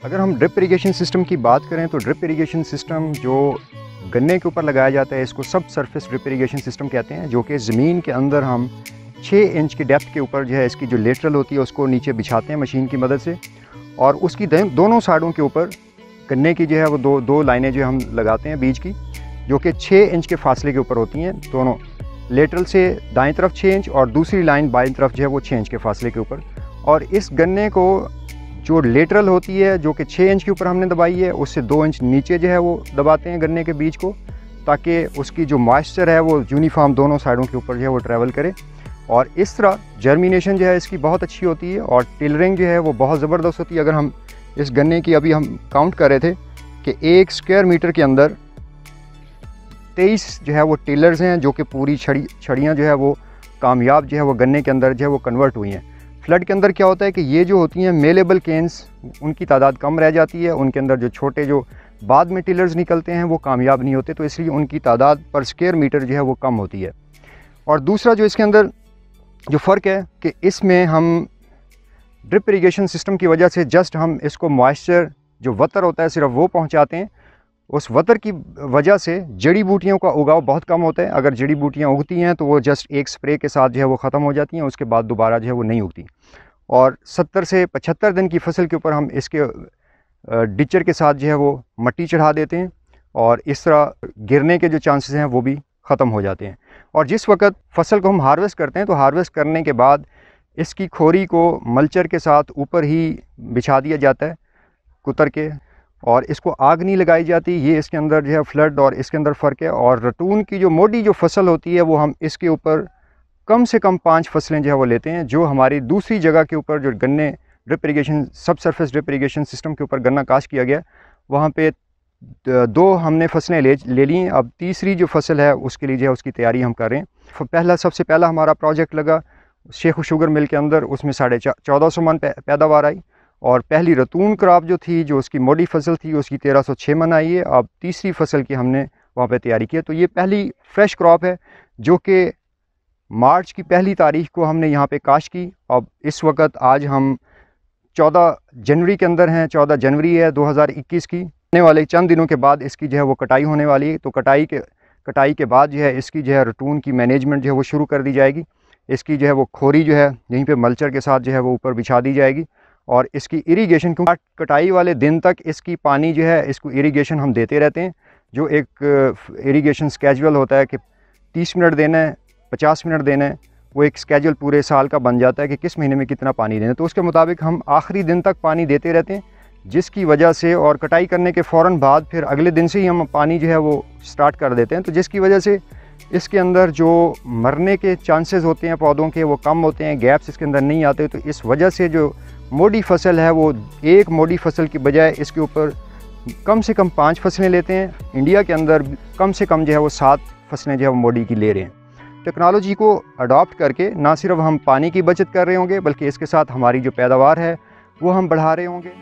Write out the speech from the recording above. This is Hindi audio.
अगर हम ड्रिप इरिगेशन सिस्टम की बात करें तो ड्रिप इरिगेशन सिस्टम जो गन्ने के ऊपर लगाया जाता है इसको सब सरफेस ड्रिप इरिगेशन सिस्टम कहते हैं, जो कि ज़मीन के अंदर हम 6 इंच की डेप्थ के ऊपर जो है इसकी जो लेटरल होती है उसको नीचे बिछाते हैं मशीन की मदद से, और उसकी दोनों साइडों के ऊपर गन्ने की जो है वो दो लाइनें जो हम लगाते हैं बीज की, जो कि 6 इंच के फासले के ऊपर होती हैं। दोनों लेटरल से दाएं तरफ 6 इंच और दूसरी लाइन बाईं तरफ जो है वो 6 इंच के फासले के ऊपर। और इस गन्ने को जो लेटरल होती है जो कि 6 इंच के ऊपर हमने दबाई है, उससे 2 इंच नीचे जो है वो दबाते हैं गन्ने के बीज को, ताकि उसकी जो मॉइस्चर है वो यूनिफॉर्म दोनों साइडों के ऊपर जो है वो ट्रैवल करे। और इस तरह जर्मिनेशन जो है इसकी बहुत अच्छी होती है और टिलरिंग जो है वो बहुत ज़बरदस्त होती है। अगर हम इस गन्ने की अभी हम काउंट कर रहे थे कि 1 स्क्वायर मीटर के अंदर 23 जो है वो टिलर्स हैं, जो कि पूरी छड़ियाँ जो है वो कामयाब जो है वो गन्ने के अंदर जो है वो कन्वर्ट हुई हैं। फ्लड के अंदर क्या होता है कि ये जो होती हैं मेलेबल केन्स, उनकी तादाद कम रह जाती है, उनके अंदर जो छोटे जो बाद में टिलर्स निकलते हैं वो कामयाब नहीं होते, तो इसलिए उनकी तादाद पर स्क्वायर मीटर जो है वो कम होती है। और दूसरा जो इसके अंदर जो फ़र्क है कि इसमें हम ड्रिप इरिगेशन सिस्टम की वजह से जस्ट हम इसको मॉइस्चर जो वतर होता है सिर्फ वो पहुंचाते हैं। उस वतर की वजह से जड़ी बूटियों का उगाव बहुत कम होता है। अगर जड़ी बूटियाँ उगती हैं तो वो जस्ट एक स्प्रे के साथ जो है वो ख़त्म हो जाती हैं, उसके बाद दोबारा जो है वो नहीं उगती। और 70 से 75 दिन की फसल के ऊपर हम इसके डिचर के साथ जो है वो मट्टी चढ़ा देते हैं, और इस तरह गिरने के जो चांसेस हैं वो भी ख़त्म हो जाते हैं। और जिस वक्त फसल को हम हार्वेस्ट करते हैं तो हार्वेस्ट करने के बाद इसकी खोरी को मल्चर के साथ ऊपर ही बिछा दिया जाता है कुतर के, और इसको आग नहीं लगाई जाती। ये इसके अंदर जो है फ्लड और इसके अंदर फ़र्क है। और रटून की जो मोटी जो फसल होती है वो हम इसके ऊपर कम से कम 5 फसलें जो है वो लेते हैं। जो हमारी दूसरी जगह के ऊपर जो गन्ने ड्रिप इरिगेशन सब सरफेस ड्रिप इरिगेशन सिस्टम के ऊपर गन्ना काश्त किया गया, वहाँ पे 2 हमने फसलें ले ली। अब तीसरी जो फसल है उसके लिए जो है उसकी तैयारी हम कर रहे हैं। सबसे पहला हमारा प्रोजेक्ट लगा शेख शुगर मिल के अंदर, उसमें 1450 मन पैदावार आई। और पहली रतून क्रॉप जो थी, जो उसकी मोटी फसल थी, उसकी 1306 मन आई है। अब तीसरी फसल की हमने वहाँ पे तैयारी की है। तो ये पहली फ्रेश क्रॉप है जो कि मार्च की पहली तारीख को हमने यहाँ पे काश्त की। अब इस वक्त आज हम 14 जनवरी के अंदर हैं, 14 जनवरी है 2021 की। आने वाले चंद दिनों के बाद इसकी जो है वो कटाई होने वाली है। तो कटाई के बाद जो है इसकी जो है रटून की मैनेजमेंट जो है वो शुरू कर दी जाएगी। इसकी जो है वो खोरी जो है यहीं पे मल्चर के साथ जो है वो ऊपर बिछा दी जाएगी। और इसकी इरिगेशन, क्योंकि कटाई वाले दिन तक इसकी पानी जो है इसको इरिगेशन हम देते रहते हैं। जो एक इरिगेशन स्केजुअल होता है कि 30 मिनट देना है, 50 मिनट देना है, वो एक स्केजुअल पूरे साल का बन जाता है कि किस महीने में कितना पानी देना है। तो उसके मुताबिक हम आखिरी दिन तक पानी देते रहते हैं, जिसकी वजह से, और कटाई करने के फ़ौरन बाद फिर अगले दिन से ही हम पानी जो है वो स्टार्ट कर देते हैं। तो जिसकी वजह से इसके अंदर जो मरने के चांसेस होते हैं पौधों के वो कम होते हैं, गैप्स इसके अंदर नहीं आते। तो इस वजह से जो मोटी फसल है वो एक मोटी फसल की बजाय इसके ऊपर कम से कम 5 फसलें लेते हैं। इंडिया के अंदर कम से कम जो है वो 7 फसलें जो है वो मोटी की ले रहे हैं। टेक्नोलॉजी को अडॉप्ट करके ना सिर्फ हम पानी की बचत कर रहे होंगे, बल्कि इसके साथ हमारी जो पैदावार है वो हम बढ़ा रहे होंगे।